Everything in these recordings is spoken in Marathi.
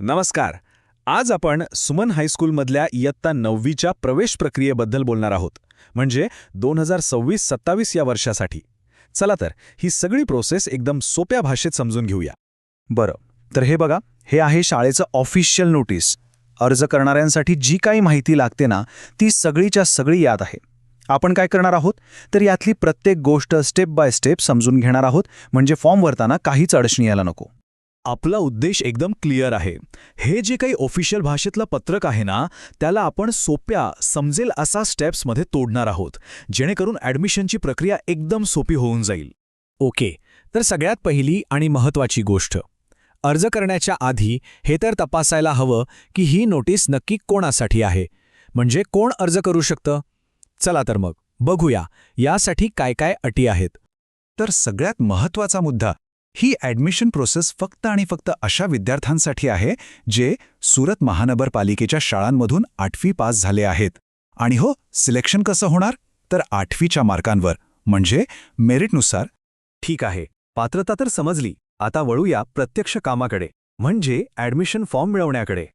नमस्कार. आज आपण सुमन हायस्कूलमधल्या इयत्ता 9वीच्या प्रवेश प्रक्रियेबद्दल बोलणार आहोत. म्हणजे 2026-27 या वर्षासाठी. चला तर ही सगळी प्रोसेस एकदम सोप्या भाषेत समजून घेऊया. बरं, तर हे बघा, हे आहे शाळेचं ऑफिशियल नोटीस. अर्ज करणाऱ्यांसाठी जी काही माहिती लागते ना, ती सगळीच्या सगळी यात आहे. आपण काय करणार आहोत, तर यातली प्रत्येक गोष्ट स्टेप बाय स्टेप समजून घेणार आहोत, म्हणजे फॉर्म भरताना काहीच अडचणी यायला नको. आपला उद्देश एकदम क्लिअर आहे. हे जे काही ऑफिशियल भाषेतलं पत्रक आहे ना, त्याला आपण सोप्या, समजेल असा स्टेप्समध्ये तोडणार आहोत, जेणेकरून ॲडमिशनची प्रक्रिया एकदम सोपी होऊन जाईल. ओके, तर सगळ्यात पहिली आणि महत्त्वाची गोष्ट, अर्ज करण्याच्या आधी हे तर तपासायला हवं की ही नोटीस नक्की कोणासाठी आहे, म्हणजे कोण अर्ज करू शकतं. चला तर मग बघूया यासाठी काय काय अटी आहेत. तर सगळ्यात महत्त्वाचा मुद्दा, ही ॲडमिशन प्रोसेस फक्त आणि फक्त अशा विद्यार्थ्यांसाठी आहे जे सुरत महानगरपालिकेच्या शाळांमधून 8वी पास झाले आहेत. आणि हो, सिलेक्शन कसं होणार, तर 8वीच्या मार्कांवर, म्हणजे मेरिटनुसार. ठीक आहे, पात्रता तर समजली. आता वळूया प्रत्यक्ष कामाकडे, म्हणजे ॲडमिशन फॉर्म मिळवण्याकडे.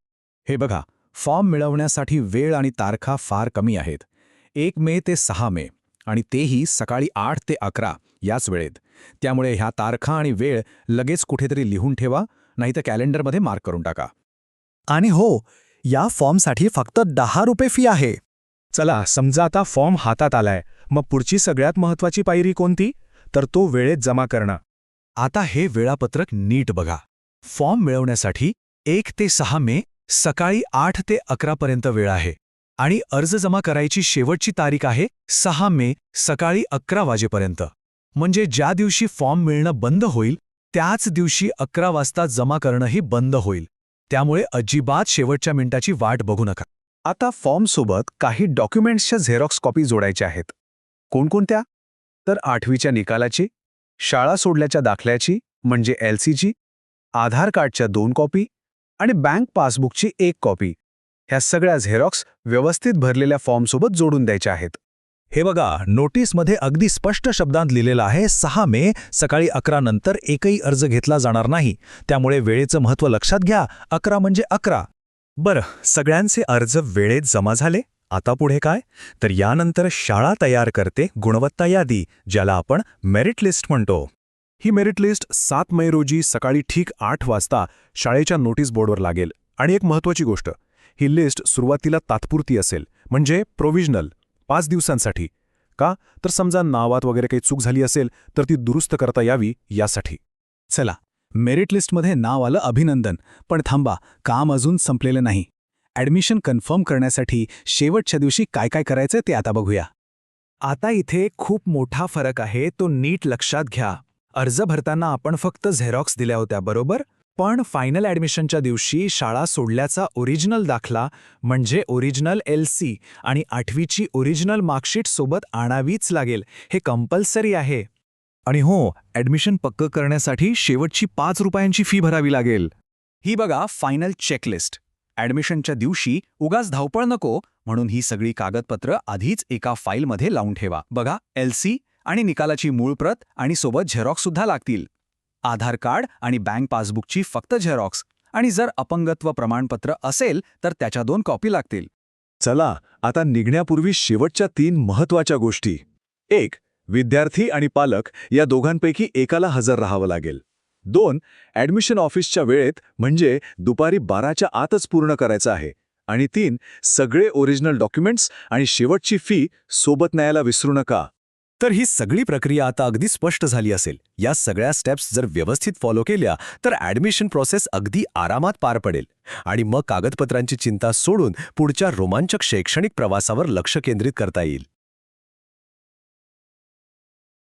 हे बघा, फॉर्म मिळवण्यासाठी वेळ आणि तारखा फार कमी आहेत. 1 मे ते 6 मे, आणि तेही सकाळी 8 ते 11 याच वेळेत. त्यामुळे ह्या तारखा आणि वेळ लगेच कुठेतरी लिहून ठेवा, नाही तर कॅलेंडरमध्ये मार्क करून टाका. आणि हो, या फॉर्मसाठी फक्त 10 रुपये फी आहे. चला, समजा आता फॉर्म हातात आलाय, मग पुढची सगळ्यात महत्त्वाची पायरी कोणती, तर तो वेळेत जमा करणं. आता हे वेळापत्रक नीट बघा. फॉर्म मिळवण्यासाठी 1 ते 6 मे सकाळी 8 ते 11 पर्यंत वेळ आहे, आणि अर्ज जमा करायची शेवटची तारीख आहे 6 मे सकाळी 11 वाजेपर्यंत. म्हणजे ज्या दिवशी फॉर्म मिळणं बंद होईल, त्याच दिवशी 11 वाजता जमा करणंही बंद होईल. त्यामुळे अजिबात शेवटच्या मिनिटाची वाट बघू नका. आता फॉर्मसोबत काही डॉक्युमेंट्सच्या झेरॉक्स कॉपी जोडायच्या आहेत. कोणकोणत्या, तर 8वीच्या निकालाची, शाळा सोडल्याच्या दाखल्याची म्हणजे LCची, आधार कार्डच्या 2 कॉपी आणि बँक पासबुकची 1 कॉपी. ह्या सगळ्या झेरॉक्स व्यवस्थित भरलेल्या फॉर्मसोबत जोडून द्यायच्या आहेत. हे बघा, नोटीसमध्ये अगदी स्पष्ट शब्दांत लिहिलेलं आहे 6 मे सकाळी 11 नंतर एकही अर्ज घेतला जाणार नाही. त्यामुळे वेळेचं महत्त्व लक्षात घ्या. 11 म्हणजे 11. बरं, सगळ्यांचे अर्ज वेळेत जमा झाले. आता पुढे काय, तर यानंतर शाळा तयार करते गुणवत्ता यादी, ज्याला आपण मेरिट लिस्ट म्हणतो. ही मेरिट लिस्ट 7 मे रोजी सकाळी ठीक 8 वाजता शाळेच्या नोटीस बोर्डवर लागेल. आणि एक महत्त्वाची गोष्ट, ही लिस्ट सुरुवातीला तात्पुरती असेल, म्हणजे प्रोव्हिजनल, 5 दिवसांसाठी. का, तर समजा नावात वगैरे काही चूक झाली असेल तर ती दुरुस्त करता यावी यासाठी. चला, मेरिट लिस्टमध्ये नाव आलं, अभिनंदन. पण थांबा, काम अजून संपलेलं नाही. ॲडमिशन कन्फर्म करण्यासाठी शेवटच्या दिवशी काय काय करायचं ते आता बघूया. आता इथे खूप मोठा फरक आहे, तो नीट लक्षात घ्या. अर्ज भरताना आपण फक्त झेरॉक्स दिल्या होत्या, बरोबर? पण फायनल ॲडमिशनच्या दिवशी शाळा सोडल्याचा ओरिजिनल दाखला, म्हणजे ओरिजिनल LC आणि 8वीची ओरिजिनल मार्कशीट सोबत आणावीच लागेल. हे कंपल्सरी आहे. आणि हो, ॲडमिशन पक्क करण्यासाठी शेवटची 5 रुपयांची फी भरावी लागेल. ही बघा फायनल चेकलिस्ट. ॲडमिशनच्या दिवशी उगाच धावपळ नको, म्हणून ही सगळी कागदपत्र आधीच एका फाईलमध्ये लावून ठेवा. बघा, LC आणि निकालाची मूळ प्रत आणि सोबत झेरॉक्ससुद्धा लागतील. आधार कार्ड आणि बँक पासबुकची फक्त झेरॉक्स, आणि जर अपंगत्व प्रमाणपत्र असेल तर त्याच्या 2 कॉपी लागतील. चला, आता निघण्यापूर्वी शेवटच्या 3 महत्त्वाच्या गोष्टी. 1. विद्यार्थी आणि पालक या दोघांपैकी एकाला हजर राहावं लागेल. 2. ॲडमिशन ऑफिसच्या वेळेत, म्हणजे दुपारी 12च्या आतच पूर्ण करायचं आहे. आणि 3. सगळे ओरिजिनल डॉक्युमेंट्स आणि शेवटची फी सोबत न्यायला विसरू नका. तर ही सगळी प्रक्रिया आता अगदी स्पष्ट झाली असेल. या सगळ्या स्टेप्स जर व्यवस्थित फॉलो केल्या तर ॲडमिशन प्रोसेस अगदी आरामात पार पडेल. आणि मग कागदपत्रांची चिंता सोडून पुढच्या रोमांचक शैक्षणिक प्रवासावर लक्ष केंद्रित करता येईल.